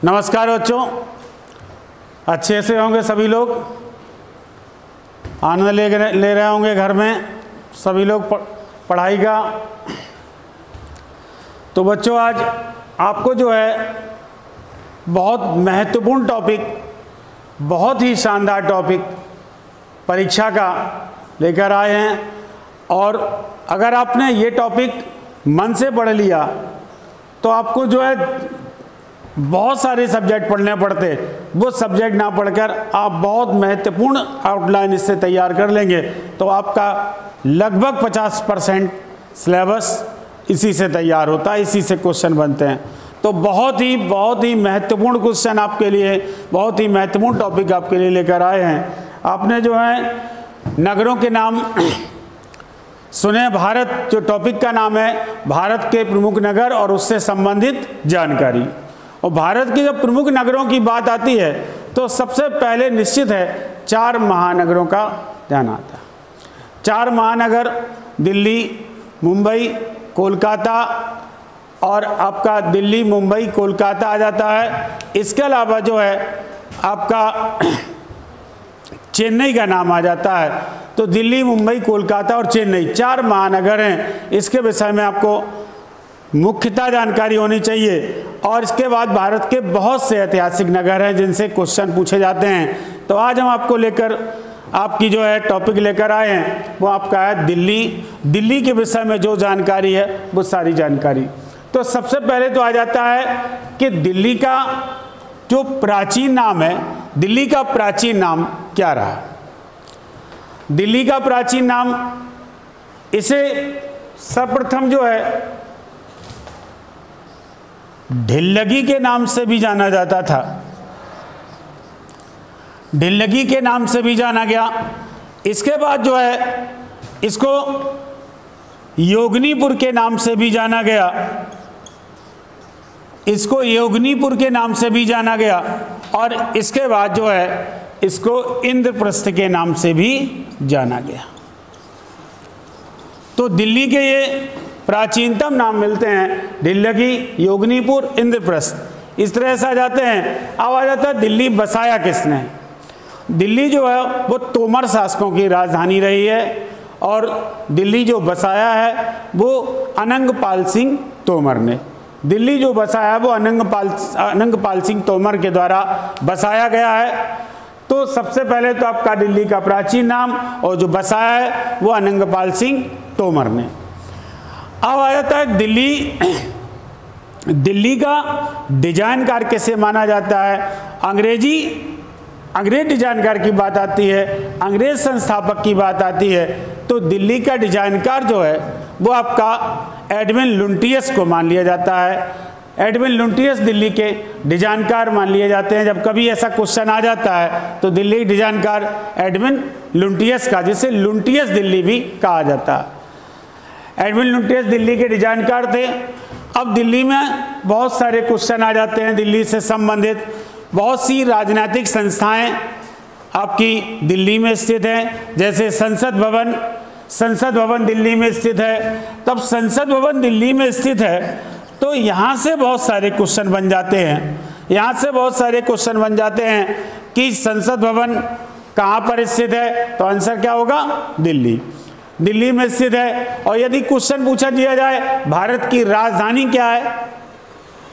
नमस्कार बच्चों, अच्छे से होंगे सभी लोग, आनंद ले रहे होंगे घर में सभी लोग पढ़ाई का। तो बच्चों आज आपको जो है बहुत महत्वपूर्ण टॉपिक, बहुत ही शानदार टॉपिक परीक्षा का लेकर आए हैं। और अगर आपने ये टॉपिक मन से पढ़ लिया तो आपको जो है बहुत सारे सब्जेक्ट पढ़ने पड़ते, वो सब्जेक्ट ना पढ़कर आप बहुत महत्वपूर्ण आउटलाइन इससे तैयार कर लेंगे तो आपका लगभग 50% सिलेबस इसी से तैयार होता है, इसी से क्वेश्चन बनते हैं। तो बहुत ही महत्वपूर्ण क्वेश्चन आपके लिए, बहुत ही महत्वपूर्ण टॉपिक आपके लिए लेकर आए हैं। आपने जो है नगरों के नाम सुने, भारत जो टॉपिक का नाम है भारत के प्रमुख नगर और उससे संबंधित जानकारी। और भारत के जब प्रमुख नगरों की बात आती है तो सबसे पहले निश्चित है 4 महानगरों का ध्यान आता है। 4 महानगर दिल्ली, मुंबई, कोलकाता और आपका दिल्ली, मुंबई, कोलकाता आ जाता है। इसके अलावा जो है आपका चेन्नई का नाम आ जाता है। तो दिल्ली, मुंबई, कोलकाता और चेन्नई 4 महानगर हैं। इसके विषय में आपको मुख्यतः जानकारी होनी चाहिए। और इसके बाद भारत के बहुत से ऐतिहासिक नगर हैं जिनसे क्वेश्चन पूछे जाते हैं। तो आज हम आपको लेकर आपकी जो है टॉपिक लेकर आए हैं वो आपका है दिल्ली। दिल्ली के विषय में जो जानकारी है वो सारी जानकारी। तो सबसे पहले तो आ जाता है कि दिल्ली का जो प्राचीन नाम है, दिल्ली का प्राचीन नाम क्या रहा। दिल्ली का प्राचीन नाम, इसे सर्वप्रथम जो है ढिल्लगी के नाम से भी जाना जाता था। ढिल्लगी के नाम से भी जाना गया। इसके बाद जो है इसको योगनीपुर के नाम से भी जाना गया। इसको योगनीपुर के नाम से भी जाना गया। और इसके बाद जो है इसको इंद्रप्रस्थ के नाम से भी जाना गया। तो दिल्ली के ये प्राचीनतम नाम मिलते हैं, ढिल्लगी, योगनीपुर, इंद्रप्रस्थ, इस तरह से आ जाते हैं। अब आ जाता है दिल्ली बसाया किसने। दिल्ली जो है वो तोमर शासकों की राजधानी रही है और दिल्ली जो बसाया है वो अनंगपाल सिंह तोमर ने। दिल्ली जो बसाया है वो अनंगपाल सिंह तोमर के द्वारा बसाया गया है। तो सबसे पहले तो आपका दिल्ली का प्राचीन नाम और जो बसाया है वो अनंगपाल सिंह तोमर ने। अब आ जाता है दिल्ली। दिल्ली का डिजाइनकार किसे माना जाता है। अंग्रेज डिजाइनकार की बात आती है, अंग्रेज संस्थापक की बात आती है तो दिल्ली का डिजाइनकार जो है वो आपका एडविन लुटियस को मान लिया जाता है। एडविन लुटियस दिल्ली के डिजाइनकार मान लिए जाते हैं। जब कभी ऐसा क्वेश्चन आ जाता है तो दिल्ली डिजाइनकार एडविन लुटियस का, जिसे लुटियस दिल्ली भी कहा जाता है। एडविन लुटियस दिल्ली के डिजाइनकार थे। अब दिल्ली में बहुत सारे क्वेश्चन आ जाते हैं दिल्ली से संबंधित। बहुत सी राजनीतिक संस्थाएं आपकी दिल्ली में स्थित हैं, जैसे संसद भवन दिल्ली में स्थित है। तब संसद भवन दिल्ली में स्थित है तो यहाँ से बहुत सारे क्वेश्चन बन जाते हैं। यहाँ से बहुत सारे क्वेश्चन बन जाते हैं कि संसद भवन कहाँ पर स्थित है, तो आंसर क्या होगा, दिल्ली में स्थित है। और यदि क्वेश्चन पूछा दिया जाए भारत की राजधानी क्या है,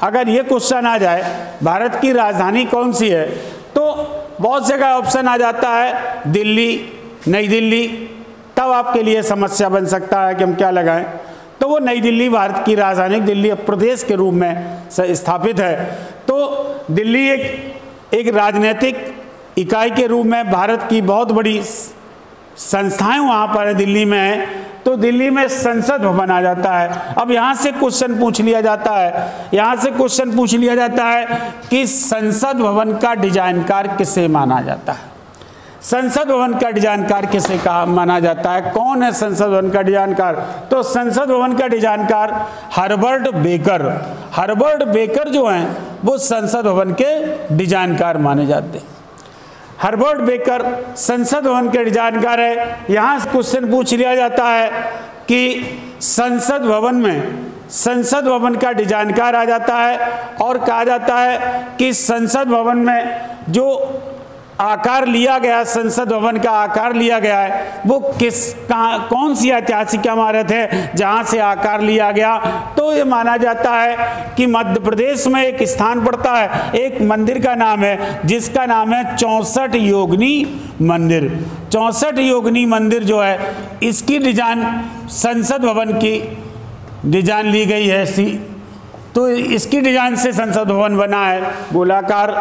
अगर ये क्वेश्चन आ जाए भारत की राजधानी कौन सी है, तो बहुत जगह ऑप्शन आ जाता है दिल्ली, नई दिल्ली। तब आपके लिए समस्या बन सकता है कि हम क्या लगाएं। तो वो नई दिल्ली भारत की राजधानी, दिल्ली प्रदेश के रूप में स्थापित है। तो दिल्ली एक राजनीतिक इकाई के रूप में भारत की बहुत बड़ी संस्थाएं वहाँ पर दिल्ली में है। तो दिल्ली में संसद भवन आ जाता है। अब यहाँ से क्वेश्चन पूछ लिया जाता है, कि संसद भवन का डिजाइनकार किसे माना जाता है। संसद भवन का डिजाइनकार किसे माना जाता है, कौन है संसद भवन का डिजाइनकार। तो संसद भवन का डिजाइनकार हर्बर्ट बेकर जो हैं वो संसद भवन के डिजाइनकार माने जाते हैं। हर्बर्ट बेकर संसद भवन के डिजाइनकार है। यहाँ क्वेश्चन पूछ लिया जाता है कि संसद भवन में संसद भवन का डिजाइनकार आ जाता है और कहा जाता है कि संसद भवन में जो आकार लिया गया, संसद भवन का आकार लिया गया है, वो कौन सी ऐतिहासिक इमारत है जहां से आकार लिया गया। तो ये माना जाता है कि मध्य प्रदेश में एक स्थान पड़ता है, एक मंदिर का नाम है जिसका नाम है 64 योगिनी मंदिर। 64 योगिनी मंदिर जो है, इसकी डिजाइन संसद भवन की डिजाइन ली गई है ऐसी। तो इसकी डिजाइन से संसद भवन बना है, गोलाकार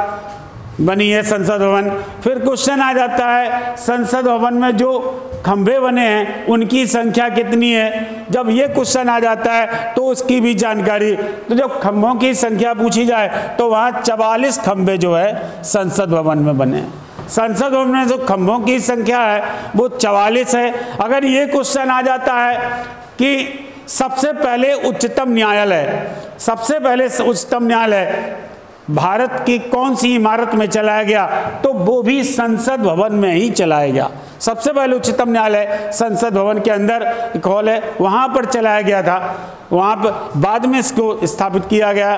बनी है संसद भवन। फिर क्वेश्चन आ जाता है संसद भवन में जो खंभे बने हैं उनकी संख्या कितनी है। जब ये क्वेश्चन आ जाता है तो उसकी भी जानकारी, तो जब खंभों की संख्या पूछी जाए तो वहाँ 44 खंभे जो है संसद भवन में बने हैं। संसद भवन में जो खंभों की संख्या है वो 44 है। अगर ये क्वेश्चन आ जाता है कि सबसे पहले उच्चतम न्यायालय भारत की कौन सी इमारत में चलाया गया, तो वो भी संसद भवन में ही चलाया गया। सबसे पहले उच्चतम न्यायालय संसद भवन के अंदर एक हॉल है, वहाँ पर चलाया गया था, वहाँ पर बाद में इसको स्थापित किया गया।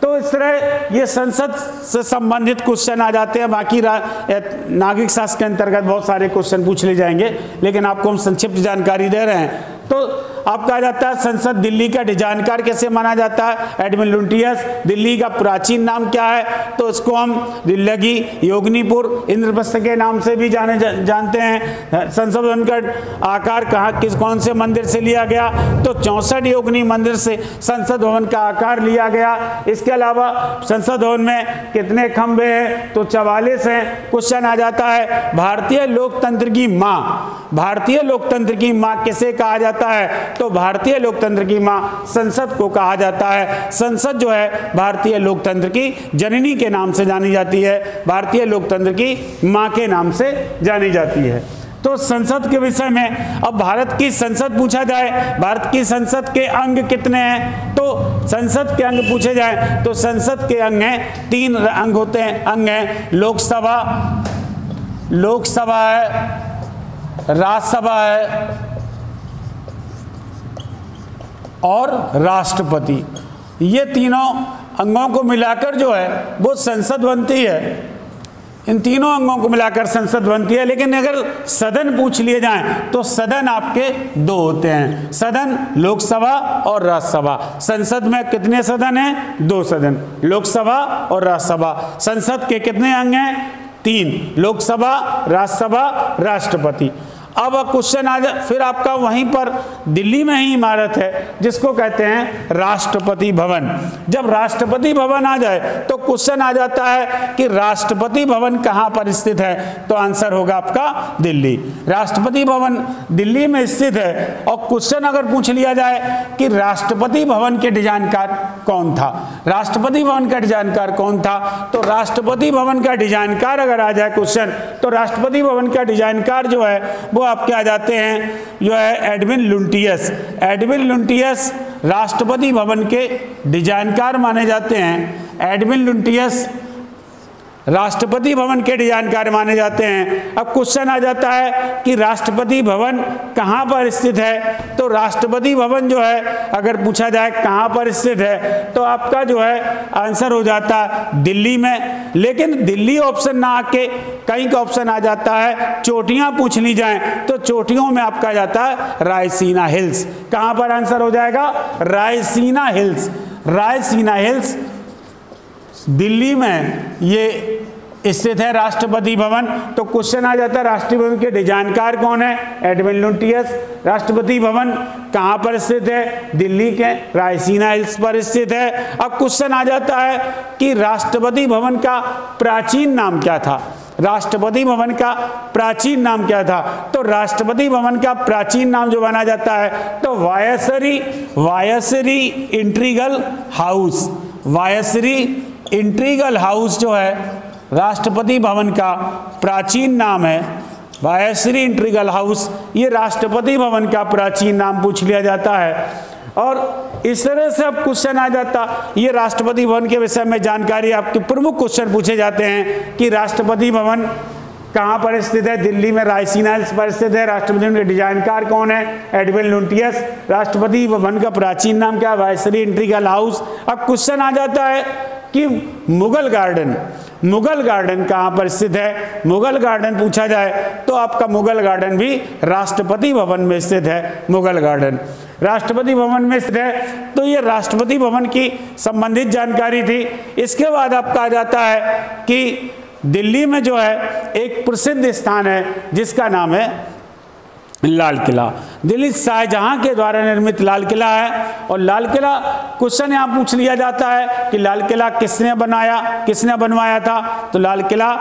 तो इस तरह ये संसद से संबंधित क्वेश्चन आ जाते हैं। बाकी नागरिक शास्त्र के अंतर्गत बहुत सारे क्वेश्चन पूछ ले जाएंगे, लेकिन आपको हम संक्षिप्त जानकारी दे रहे हैं। तो आपका आ जाता है संसद दिल्ली का डिजाइनकार कैसे माना जाता है, एडविन लुटियस। दिल्ली का प्राचीन नाम क्या है, तो इसको हम दिल्लगी, योगिनीपुर, इंद्रप्रस्थ के नाम से भी जानते हैं। संसद भवन का आकार कौन से मंदिर से लिया गया, तो 64 योगिनी मंदिर से संसद भवन का आकार लिया गया। इसके अलावा संसद भवन में कितने खंभे हैं, तो 44 हैं। क्वेश्चन आ जाता है भारतीय लोकतंत्र की माँ किसे कहा जाता है, तो भारतीय लोकतंत्र की माँ संसद को कहा जाता है। संसद जो है भारतीय लोकतंत्र की जननी के नाम से जानी जाती है, भारतीय लोकतंत्र की माँ के नाम से जानी जाती है। तो संसद के विषय में अब भारत की संसद पूछा जाए, भारत की संसद के अंग कितने हैं, तो संसद के अंग पूछे जाए तो संसद के अंग हैं, 3 अंग होते हैं। अंग हैं लोकसभा है, राज्यसभा है और राष्ट्रपति। ये तीनों अंगों को मिलाकर जो है वो संसद बनती है। इन तीनों अंगों को मिलाकर संसद बनती है। लेकिन अगर सदन पूछ लिए जाएं तो सदन आपके 2 होते हैं, सदन लोकसभा और राज्यसभा। संसद में कितने सदन हैं, 2 सदन, लोकसभा और राज्यसभा। संसद के कितने अंग हैं, 3, लोकसभा, राज्यसभा, राष्ट्रपति। अब क्वेश्चन आ जाए, फिर आपका वहीं पर दिल्ली में ही इमारत है जिसको कहते हैं राष्ट्रपति भवन। जब राष्ट्रपति भवन आ जाए तो क्वेश्चन आ जाता है कि राष्ट्रपति भवन कहाँ पर स्थित है, तो आंसर होगा आपका दिल्ली। राष्ट्रपति भवन दिल्ली में स्थित है। और क्वेश्चन अगर पूछ लिया जाए कि राष्ट्रपति भवन के डिजाइनकार कौन था, राष्ट्रपति भवन का डिजाइनकार कौन था, तो राष्ट्रपति भवन का डिजाइनकार अगर आ जाए क्वेश्चन, तो राष्ट्रपति भवन का डिजाइनकार जो है वो आपके आ जाते हैं जो है Edwin Lutyens. Edwin Lutyens Rashtrapati Bhavan के डिजाइनकार माने जाते हैं। एडविन लुटियस राष्ट्रपति भवन के डिजाइनकार माने जाते हैं। अब क्वेश्चन आ जाता है कि राष्ट्रपति भवन कहाँ पर स्थित है, तो राष्ट्रपति भवन जो है अगर पूछा जाए कहाँ पर स्थित है तो आपका जो है आंसर हो जाता है दिल्ली में। लेकिन दिल्ली ऑप्शन ना आके कहीं का ऑप्शन आ जाता है, चोटियाँ पूछ ली जाएं तो चोटियों में आपका जाता है रायसीना हिल्स। कहाँ पर आंसर हो जाएगा, रायसीना हिल्स। रायसीना हिल्स दिल्ली में ये स्थित है राष्ट्रपति भवन। तो क्वेश्चन आ जाता है राष्ट्रपति भवन के डिजाइनकार कौन है, एडविन लुटियस। राष्ट्रपति भवन कहाँ पर स्थित है, दिल्ली के रायसीना हिल्स पर स्थित है। अब क्वेश्चन आ जाता है कि राष्ट्रपति भवन का प्राचीन नाम क्या था, राष्ट्रपति भवन का प्राचीन नाम क्या था, तो राष्ट्रपति भवन का प्राचीन नाम जो माना जाता है तो वायसरी इंट्रीगल हाउस। वायसरी इंट्रीगल हाउस जो है राष्ट्रपति भवन का प्राचीन नाम है। वायसरी इंट्रीगल हाउस ये राष्ट्रपति भवन का प्राचीन नाम पूछ लिया जाता है। और इस तरह से अब क्वेश्चन आ जाता, ये राष्ट्रपति भवन के विषय में जानकारी आपके प्रमुख क्वेश्चन पूछे जाते हैं कि राष्ट्रपति भवन कहाँ पर स्थित है? दिल्ली में रायसीना हिल्स पर स्थित है। राष्ट्रपति भवन के डिजाइनकार कौन है? Edwin Lutyens. राष्ट्रपति भवन का प्राचीन नाम क्या है? वायसरी इंटीरियल हाउस। अब क्वेश्चन आ जाता है कि मुगल गार्डन कहाँ पर स्थित है? मुगल गार्डन पूछा जाए तो आपका मुगल गार्डन भी राष्ट्रपति भवन में स्थित है। मुगल गार्डन राष्ट्रपति भवन में स्थित है। तो ये राष्ट्रपति भवन की संबंधित जानकारी थी। इसके बाद आपका आ जाता है कि दिल्ली में जो है एक प्रसिद्ध स्थान है जिसका नाम है लाल किला। दिल्ली शाहजहां के द्वारा निर्मित लाल किला है। और लाल किला क्वेश्चन यहाँ पूछ लिया जाता है कि लाल किला किसने बनवाया था? तो लाल किला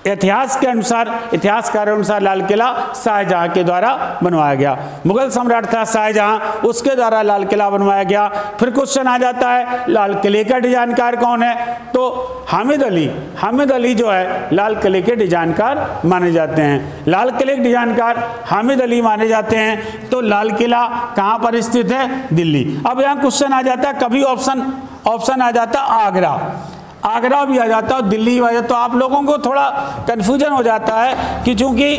इतिहासकारों के अनुसार लाल किला शाहजहां के द्वारा बनवाया गया। मुगल सम्राट था शाहजहां, उसके द्वारा लाल किला बनवाया गया। फिर क्वेश्चन आ जाता है लाल किले का डिजाइनकार कौन है? तो हामिद अली जो है लाल किले के डिजाइनकार माने जाते हैं। लाल किले के डिजाइनकार हामिद अली माने जाते हैं। तो लाल किला कहाँ पर स्थित है? दिल्ली। अब यहाँ क्वेश्चन आ जाता है, कभी ऑप्शन आ जाता आगरा भी आ जाता है, दिल्ली भी आ जाता। तो आप लोगों को थोड़ा कन्फ्यूजन हो जाता है कि चूंकि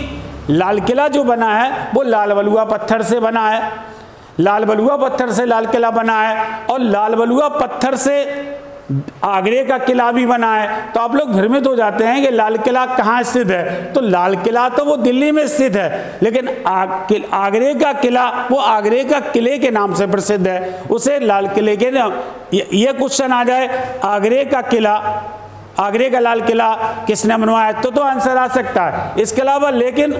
लाल किला जो बना है वो लाल बलुआ पत्थर से बना है, लाल बलुआ पत्थर से लाल किला बना है, और लाल बलुआ पत्थर से आगरे का किला भी बना है। तो आप लोग भ्रमित हो जाते हैं कि लाल किला कहाँ स्थित है। तो लाल किला तो वो दिल्ली में स्थित है, लेकिन आगरे का किला वो आगरे का किले के नाम से प्रसिद्ध है, उसे लाल किले के नाम। ये क्वेश्चन आ जाए आगरे का लाल किला किसने बनवाया, तो आंसर आ सकता है। इसके अलावा लेकिन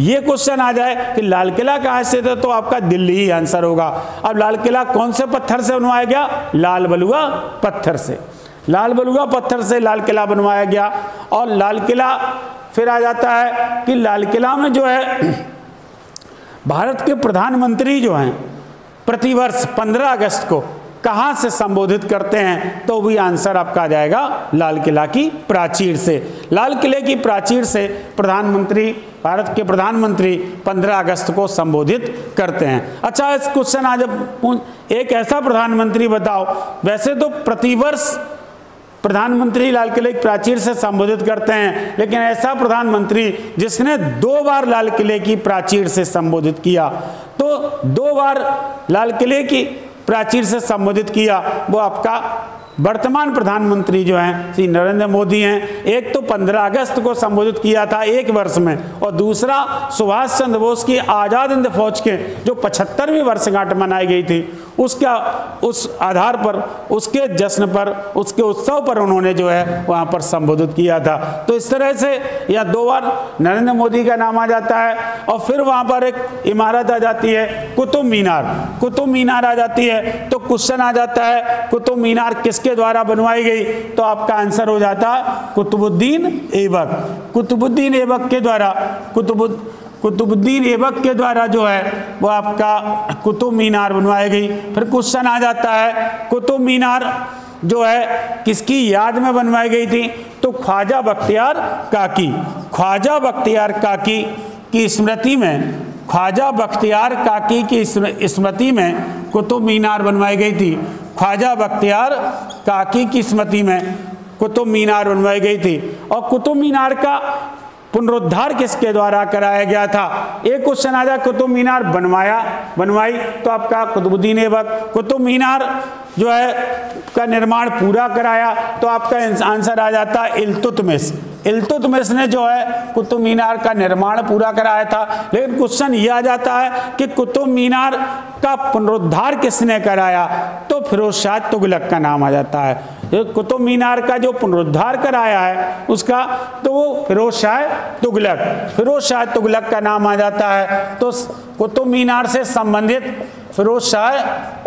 ये क्वेश्चन आ जाए कि लाल किला कहाँ स्थित है, तो आपका दिल्ली ही आंसर होगा। अब लाल किला कौन से पत्थर से बनवाया गया? लाल बलुआ पत्थर से। लाल बलुआ पत्थर से लाल किला बनवाया गया। और लाल किला फिर आ जाता है कि लाल किला में जो है भारत के प्रधानमंत्री जो हैं प्रतिवर्ष 15 अगस्त को कहाँ से संबोधित करते हैं? तो भी आंसर आपका आ जाएगा लाल किला की प्राचीर से। लाल किले की प्राचीर से भारत के प्रधानमंत्री 15 अगस्त को संबोधित करते हैं। अच्छा, इस क्वेश्चन आज एक ऐसा प्रधानमंत्री बताओ, वैसे तो प्रतिवर्ष प्रधानमंत्री लाल किले की प्राचीर से संबोधित करते हैं, लेकिन ऐसा प्रधानमंत्री जिसने 2 बार लाल किले की प्राचीर से संबोधित किया, तो 2 बार लाल किले की प्राचीर से संबोधित किया, वो आपका वर्तमान प्रधानमंत्री जो हैं श्री नरेंद्र मोदी हैं। एक तो 15 अगस्त को संबोधित किया था एक वर्ष में, और दूसरा सुभाष चंद्र बोस की आज़ाद हिंद फौज के जो 75वीं वर्षगांठ मनाई गई थी उस आधार पर, उसके जश्न पर, उसके उत्सव पर उन्होंने जो है वहाँ पर संबोधित किया था। तो इस तरह से या 2 बार नरेंद्र मोदी का नाम आ जाता है। और फिर वहाँ पर एक इमारत आ जाती है कुतुब मीनार आ जाती है। तो क्वेश्चन आ जाता है कुतुब मीनार किसके द्वारा बनवाई गई? तो आपका आंसर हो जाता है कुतुबुद्दीन ऐबक के द्वारा जो है वो आपका कुतुब मीनार बनवाई गई। फिर क्वेश्चन आ जाता है कुतुब मीनार जो है किसकी याद में बनवाई गई थी? तो ख्वाजा बख्तियार काकी की स्मृति में कुतुब मीनार बनवाई गई थी। ख्वाजा बख्तियार काकी की स्मृति में कुतुब मीनार बनवाई गई थी। और कुतुब मीनार का पुनरुद्धार किसके द्वारा कराया गया था? एक क्वेश्चन आ जाए कुतुब मीनार बनवाई तो आपका कुतुबुद्दीन ऐबक। कुतुब मीनार जो है का निर्माण पूरा कराया तो आपका आंसर आ जाता है इल्तुतमिश ने जो है कुतुब मीनार का निर्माण पूरा कराया था। लेकिन क्वेश्चन ये आ जाता है कि कुतुब मीनार का पुनरुद्धार किसने कराया? तो फिरोज शाह तुगलक का नाम आ जाता है। कुतुब मीनार का जो पुनरुद्धार कराया है उसका, तो वो फिरोज शाह तुगलक का नाम आ जाता है। तो कुतुब मीनार से संबंधित फिरोज शाह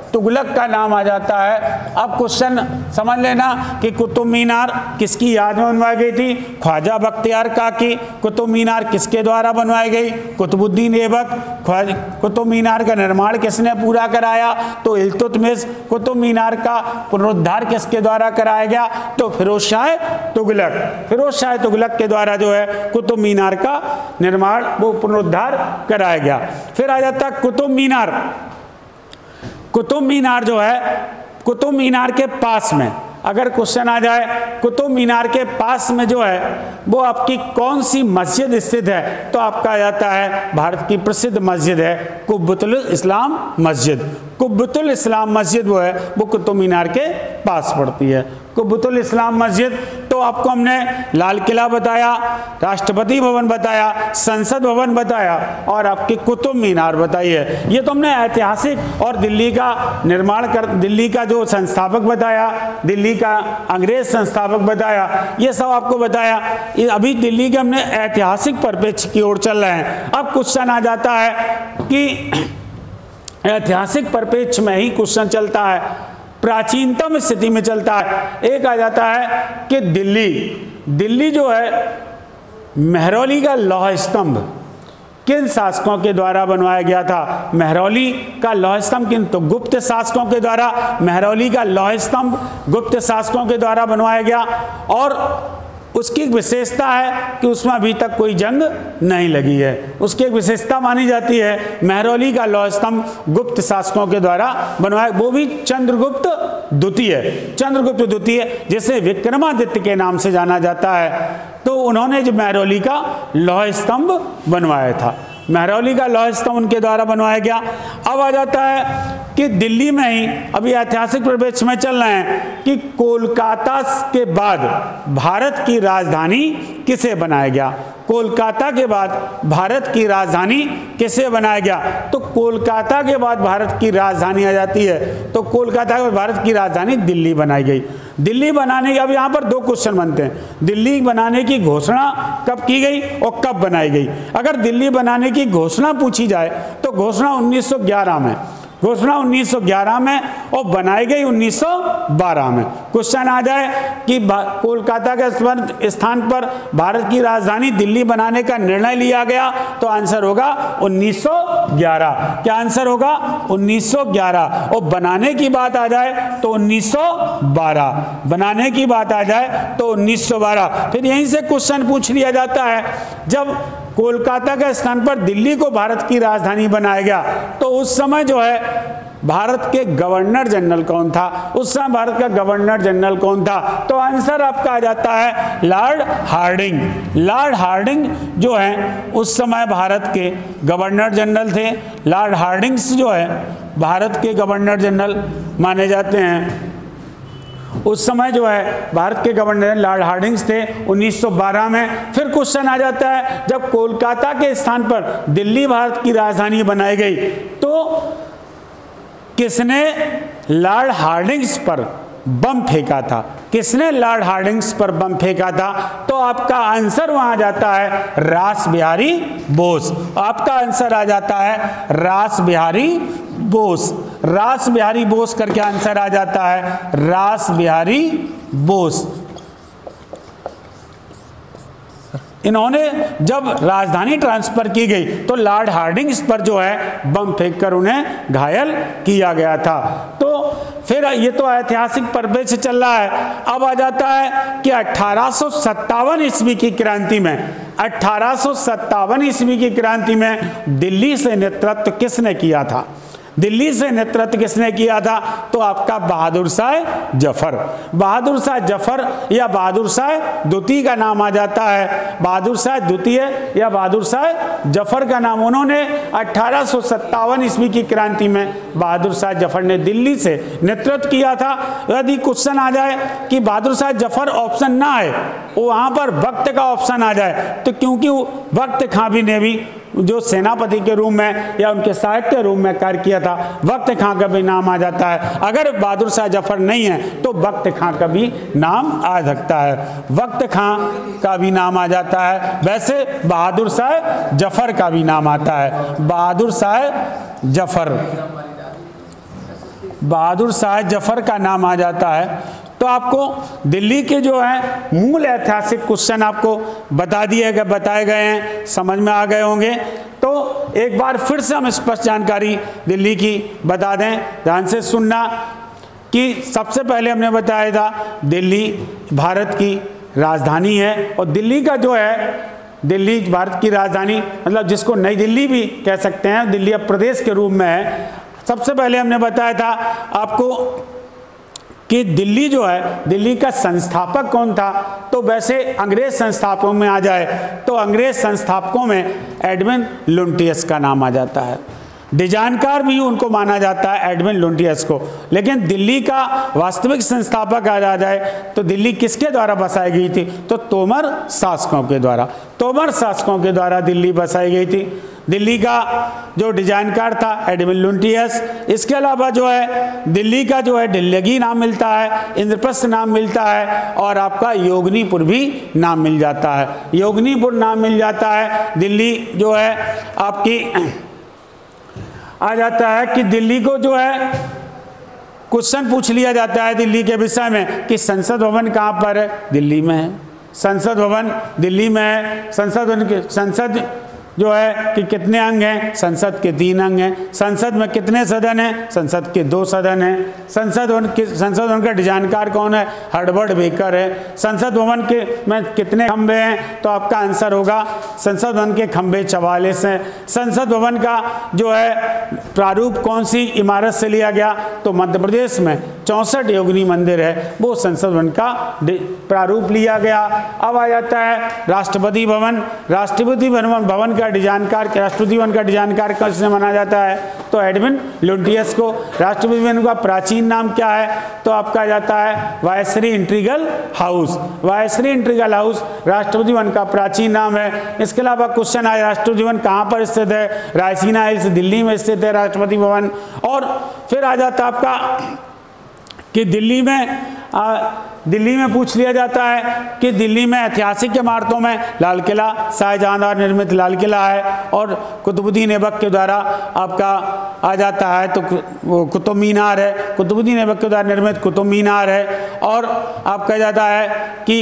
तुगलक का नाम आ जाता है। अब क्वेश्चन समझ लेना कि कुतुब मीनार किसकी याद में बनवाई गई थी? ख्वाजा बख्तियार काकी। कुतुब मीनार किसके द्वारा बनवाई गई? कुतुबुद्दीन ऐबक। कुतुब मीनार का निर्माण किसने पूरा कराया? तो इल्तुतमिश। कुतुब मीनार का पुनरुद्धार किसके द्वारा कराया गया? तो फिरोज शाह तुगलक के द्वारा जो है कुतुब मीनार का निर्माण वो पुनरुद्धार कराया गया। फिर आ जाता कुतुब मीनार जो है कुतुब मीनार के पास में अगर क्वेश्चन आ जाए कुतुब मीनार के पास में जो है वो आपकी कौन सी मस्जिद स्थित है, तो आपका आ जाता है भारत की प्रसिद्ध मस्जिद है कुब्बतुल इस्लाम मस्जिद। कुब्बतुल इस्लाम मस्जिद वो है वो कुतुब मीनार के पास पड़ती है, कुब्बतुल इस्लाम मस्जिद। तो आपको हमने लाल किला बताया, राष्ट्रपति भवन बताया, संसद भवन बताया और आपकी कुतुब मीनार बताई है। ये तो हमने ऐतिहासिक और दिल्ली का दिल्ली का जो संस्थापक बताया, दिल्ली का अंग्रेज संस्थापक बताया, ये सब आपको बताया। अभी दिल्ली के हमने ऐतिहासिक परिप्रेक्ष्य की ओर चल रहे हैं। अब क्वेश्चन आ जाता है कि ऐतिहासिक परिप्रेक्ष्य में ही क्वेश्चन चलता है, प्राचीनतम स्थिति में चलता है। एक आ जाता है कि दिल्ली जो है महरौली का लौह स्तंभ किन शासकों के द्वारा बनवाया गया था? महरौली का लौह स्तंभ किन? तो गुप्त शासकों के द्वारा महरौली का लौह स्तंभ गुप्त शासकों के द्वारा बनवाया गया। और उसकी एक विशेषता है कि उसमें अभी तक कोई जंग नहीं लगी है। उसकी एक विशेषता मानी जाती है महरौली का लौह स्तंभ गुप्त शासकों के द्वारा बनवाया, वो भी चंद्रगुप्त द्वितीय जिसे विक्रमादित्य के नाम से जाना जाता है। तो उन्होंने जो महरौली का लौह स्तंभ बनवाया था, महरौली का लौह स्तंभ उनके द्वारा बनवाया गया। अब आ जाता है कि दिल्ली में ही अभी ऐतिहासिक परिप्रेक्ष्य में चल रहे हैं कि कोलकाता के बाद भारत की राजधानी किसे बनाया गया? कोलकाता के बाद भारत की राजधानी किसे बनाया गया? तो कोलकाता के बाद भारत की राजधानी आ जाती है, तो कोलकाता के बाद भारत की राजधानी दिल्ली बनाई गई। दिल्ली बनाने की, अब यहाँ पर दो क्वेश्चन बनते हैं, दिल्ली बनाने की घोषणा कब की गई और कब बनाई गई? अगर दिल्ली बनाने की घोषणा पूछी जाए तो घोषणा 1911 में, घोषणा 1911 में और बनाई गई 1912 में। क्वेश्चन आ जाए कि कोलकाता के स्थान पर भारत की राजधानी दिल्ली बनाने का निर्णय लिया गया, तो आंसर होगा 1911। क्या आंसर होगा? 1911। और बनाने की बात आ जाए तो 1912, बनाने की बात आ जाए तो 1912। फिर यहीं से क्वेश्चन पूछ लिया जाता है, जब कोलकाता के स्थान पर दिल्ली को भारत की राजधानी बनाया गया तो उस समय जो है भारत के गवर्नर जनरल कौन था? उस समय भारत का गवर्नर जनरल कौन था? तो आंसर आपका आ जाता है लॉर्ड हार्डिंग। लॉर्ड हार्डिंग जो है उस समय भारत के गवर्नर जनरल थे। लॉर्ड हार्डिंग्स जो है भारत के गवर्नर जनरल माने जाते हैं। उस समय जो है भारत के गवर्नर लॉर्ड हार्डिंग्स थे 1912 में। फिर क्वेश्चन आ जाता है, जब कोलकाता के स्थान पर दिल्ली भारत की राजधानी बनाई गई तो किसने लॉर्ड हार्डिंग्स पर बम फेंका था? किसने लॉर्ड हार्डिंग्स पर बम फेंका था? तो आपका आंसर वहां जाता है रास बिहारी बोस। आपका आंसर आ जाता है रास बिहारी बोस। रास बिहारी बोस करके आंसर आ जाता है रास बिहारी बोस। इन्होंने जब राजधानी ट्रांसफर की गई तो लॉर्ड हार्डिंग्स पर जो है बम फेंककर उन्हें घायल किया गया था। तो फिर ये तो ऐतिहासिक परिप्रेक्ष्य चल रहा है। अब आ जाता है कि 1857 ईस्वी की क्रांति में, 1857 ईस्वी की क्रांति में दिल्ली से नेतृत्व किसने किया था? दिल्ली से नेतृत्व किसने किया था? तो आपका बहादुर शाह जफर। बहादुर शाह जफर या बहादुर शाह द्वितीय का नाम आ जाता है। बहादुर शाह द्वितीय या बहादुर शाह जफर का नाम, उन्होंने 1857 ईस्वी की क्रांति में बहादुर शाह जफर ने दिल्ली से नेतृत्व किया था। यदि क्वेश्चन आ जाए कि बहादुर शाह जफर ऑप्शन ना है, वहां पर वक्त का ऑप्शन आ जाए, तो क्योंकि वक्त खां ने भी जो सेनापति के रूप में या उनके सहायक के रूप में कार्य किया था, वक्त खां का भी नाम आ जाता है। अगर बहादुर शाह जफर नहीं है तो वक्त खां का भी नाम आ सकता है, वक्त खां का भी नाम आ जाता है। वैसे बहादुर शाह जफर का भी नाम आता है, बहादुर शाह जफर, बहादुर शाह जफर का नाम आ जाता है। तो आपको दिल्ली के जो है मूल ऐतिहासिक क्वेश्चन आपको बताए गए हैं, समझ में आ गए होंगे। तो एक बार फिर से हम स्पष्ट जानकारी दिल्ली की बता दें, ध्यान से सुनना, कि सबसे पहले हमने बताया था दिल्ली भारत की राजधानी है। और दिल्ली का जो है, दिल्ली भारत की राजधानी मतलब जिसको नई दिल्ली भी कह सकते हैं, दिल्ली अब प्रदेश के रूप में है। सबसे पहले हमने बताया था आपको कि दिल्ली जो है, दिल्ली का संस्थापक कौन था, तो वैसे अंग्रेज संस्थापकों में आ जाए तो अंग्रेज संस्थापकों में एडविन लुटियंस का नाम आ जाता है। डिजाइनकार भी उनको माना जाता है एडविन लुटियंस को। लेकिन दिल्ली का वास्तविक संस्थापक आ जाए तो दिल्ली किसके द्वारा बसाई गई थी, तो तोमर शासकों के द्वारा, तोमर शासकों के द्वारा दिल्ली बसाई गई थी। दिल्ली का जो डिजाइनकार था एडविन लुटियंस। इसके अलावा जो है दिल्ली का जो है दिल्लगी नाम मिलता है, इंद्रप्रस्थ नाम मिलता है और आपका योगनीपुर भी नाम मिल जाता है, योगनीपुर नाम मिल जाता है। दिल्ली जो है आपकी आ जाता है कि दिल्ली को जो है क्वेश्चन पूछ लिया जाता है दिल्ली के विषय में कि संसद भवन कहाँ पर है, दिल्ली में है। संसद भवन दिल्ली में है। संसद जो है कि कितने अंग हैं, संसद के 3 अंग हैं। संसद में कितने सदन हैं, संसद के 2 सदन हैं। संसद भवन का डिजाइनकार कौन है, हर्बर्ट बेकर है। संसद भवन के में कितने खंबे हैं, तो आपका आंसर होगा संसद भवन के खंबे 44 हैं। संसद भवन का जो है प्रारूप कौन सी इमारत से लिया गया, तो मध्य प्रदेश में 64 योगिनी मंदिर है, वो संसद भवन का प्रारूप लिया गया। अब आ जाता है राष्ट्रपति भवन। राष्ट्रपति भवन का डिजाइनकार, राष्ट्रपति भवन का डिजाइनकार किसने माना जाता है, तो एडविन लुटियंस को। राष्ट्रपति भवन का प्राचीन नाम क्या है, तो आपका जाता है वायसरी integral house. वायसरी integral house Rashtrapati Bhavan का प्राचीन नाम है। इसके अलावा क्वेश्चन आया राष्ट्रपति भवन कहाँ पर स्थित है, रायसीना हिल्स दिल्ली में स्थित है राष्ट्रपति भवन। और फिर आ जाता है आपका कि दिल्ली में पूछ लिया जाता है कि दिल्ली में ऐतिहासिक इमारतों में लाल किला, शाहजहां द्वारा निर्मित लाल किला है और कुतुबुद्दीन ऐबक के द्वारा आपका आ जाता है तो वो कुतुब मीनार है, कुतुबुद्दीन ऐबक के द्वारा निर्मित कुतुब मीनार है। और आपका जाता है कि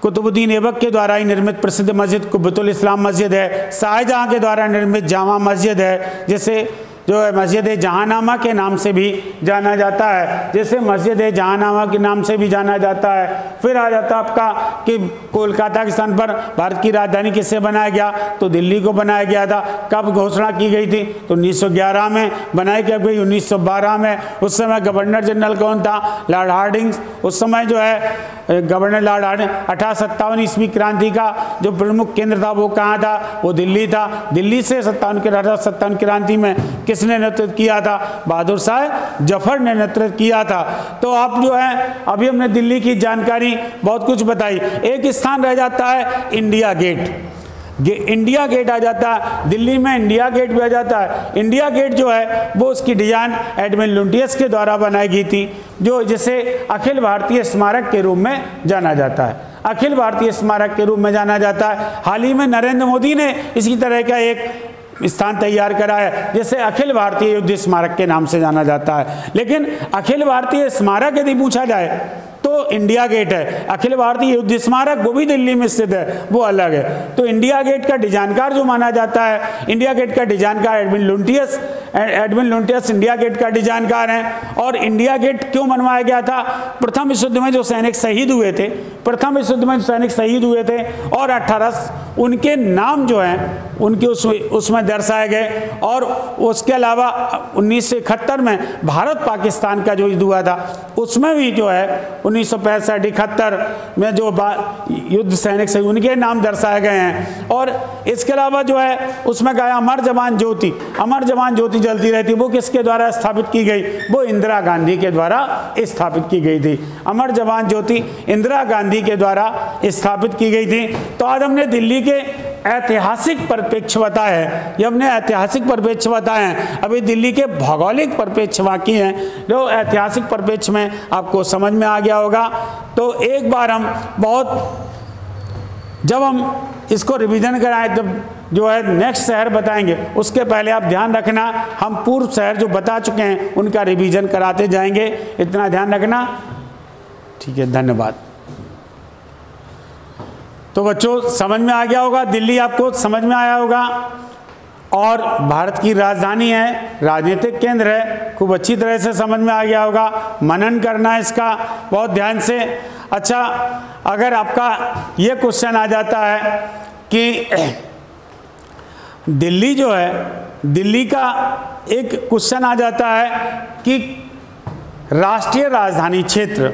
कुतुबुद्दीन ऐबक के द्वारा ही निर्मित प्रसिद्ध मस्जिद कुब्बतुल इस्लाम मस्जिद है। शाहजहां के द्वारा निर्मित जामा मस्जिद है, जिसे जो है मस्जिद जहांनामा के नाम से भी जाना जाता है, जैसे मस्जिद जहांनामा के नाम से भी जाना जाता है। फिर आ जाता आपका कि कोलकाता के स्थान पर भारत की राजधानी किससे बनाया गया, तो दिल्ली को बनाया गया था। कब घोषणा की गई थी, तो 1911 में बनाई गई, 1912 में। उस समय गवर्नर जनरल कौन था, लॉर्ड हार्डिंग्स। उस समय जो है गवर्नर लॉर्ड हार्डिंग 1857 ईस्वी क्रांति का जो प्रमुख केंद्र था वो कहाँ था, वो दिल्ली था। दिल्ली से 1857 क्रांति में किसने नेतृत्व किया था, बहादुर शाह जफर ने नेतृत्व किया था। तो आप जो है अभी हमने दिल्ली की जानकारी बहुत कुछ बताई। एक स्थान रह जाता है इंडिया गेट। इंडिया गेट आ जाता है दिल्ली में, इंडिया गेट भी आ जाता है। इंडिया गेट जो है वो उसकी डिजाइन एडविन लुटियंस के द्वारा बनाई गई थी, जो जिसे अखिल भारतीय स्मारक के रूप में जाना जाता है, अखिल भारतीय स्मारक के रूप में जाना जाता है। हाल ही में नरेंद्र मोदी ने इसी तरह का एक स्थान तैयार करा है, जिसे अखिल भारतीय युद्ध स्मारक के नाम से जाना जाता है। लेकिन अखिल भारतीय स्मारक यदि पूछा जाए तो इंडिया गेट है, अखिल भारतीय युद्ध स्मारक वो भी दिल्ली में स्थित है, वो अलग है। तो इंडिया गेट का डिजाइनकार जो माना जाता है, इंडिया गेट का डिजाइनकार Edwin Lutyens, Edwin Lutyens India Gate का डिजाइनकार हैं। और इंडिया गेट क्यों बनवाया गया था, प्रथम विश्व युद्ध में जो सैनिक शहीद हुए थे, प्रथम विश्व युद्ध में सैनिक शहीद हुए थे और 18 उनके नाम जो हैं उनके उसमें दर्शाए गए। और उसके अलावा 1971 में भारत पाकिस्तान का जो युद्ध हुआ था उसमें भी जो है 1965-71 में जो युद्ध सैनिक से उनके नाम दर्शाए गए हैं। और इसके अलावा जो है उसमें कहा अमर जवान ज्योति, अमर जवान ज्योति जलती रहती, वो किसके द्वारा स्थापित की गई, वो इंदिरा गांधी के द्वारा स्थापित की गई थी। अमर जवान ज्योति इंदिरा गांधी के द्वारा स्थापित की गई थी। तो आज हमने दिल्ली के ऐतिहासिक परिप्रेक्ष्य बताए हैं, ये हमने ऐतिहासिक परिप्रेक्ष्य बताए हैं। अभी दिल्ली के भौगोलिक परिप्रेक्ष्य बाकी हैं, जो ऐतिहासिक परिप्रेक्ष्य में आपको समझ में आ गया होगा। तो एक बार हम जब हम इसको रिवीजन कराएं तब जो है नेक्स्ट शहर बताएंगे, उसके पहले आप ध्यान रखना हम पूर्व शहर जो बता चुके हैं उनका रिवीजन कराते जाएंगे, इतना ध्यान रखना। ठीक है, धन्यवाद। तो बच्चों समझ में आ गया होगा, दिल्ली आपको समझ में आया होगा और भारत की राजधानी है, राजनीतिक केंद्र है, खूब अच्छी तरह से समझ में आ गया होगा। मनन करना है इसका बहुत ध्यान से। अच्छा, अगर आपका ये क्वेश्चन आ जाता है कि दिल्ली जो है, दिल्ली का एक क्वेश्चन आ जाता है कि राष्ट्रीय राजधानी क्षेत्र,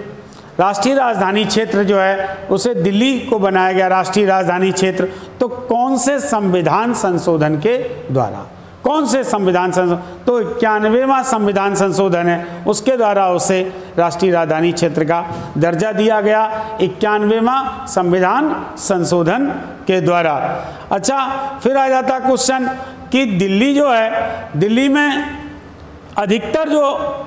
राष्ट्रीय राजधानी क्षेत्र जो है उसे दिल्ली को बनाया गया राष्ट्रीय राजधानी क्षेत्र। तो कौन से संविधान संशोधन के द्वारा, कौन से संविधान संशोधन? तो 91वां संविधान संशोधन है, उसके द्वारा उसे राष्ट्रीय राजधानी क्षेत्र का दर्जा दिया गया, 91वां संविधान संशोधन के द्वारा। अच्छा, फिर आ जाता क्वेश्चन कि दिल्ली जो है, दिल्ली में अधिकतर जो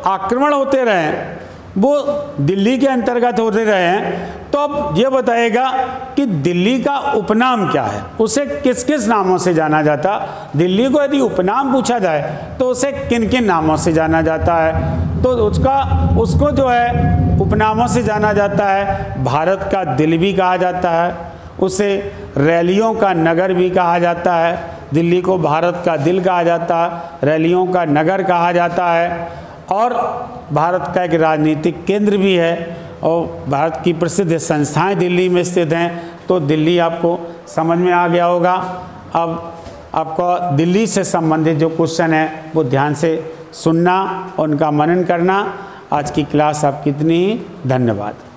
आक्रमण होते रहे वो दिल्ली के अंतर्गत होते रहे हैं। तो अब ये बताएगा कि दिल्ली का उपनाम क्या है, उसे किस किस नामों से जाना जाता। दिल्ली को यदि उपनाम पूछा जाए तो उसे किन किन नामों से जाना जाता है, तो उसको जो है उपनामों से जाना जाता है। भारत का दिल भी कहा जाता है, उसे रैलियों का नगर भी कहा जाता है। दिल्ली को भारत का दिल कहा जाता है, रैलियों का नगर कहा जाता है, और भारत का एक राजनीतिक केंद्र भी है, और भारत की प्रसिद्ध संस्थाएं दिल्ली में स्थित हैं। तो दिल्ली आपको समझ में आ गया होगा। अब आपको दिल्ली से संबंधित जो क्वेश्चन है वो ध्यान से सुनना और उनका मनन करना। आज की क्लास आपकी इतनी ही। धन्यवाद।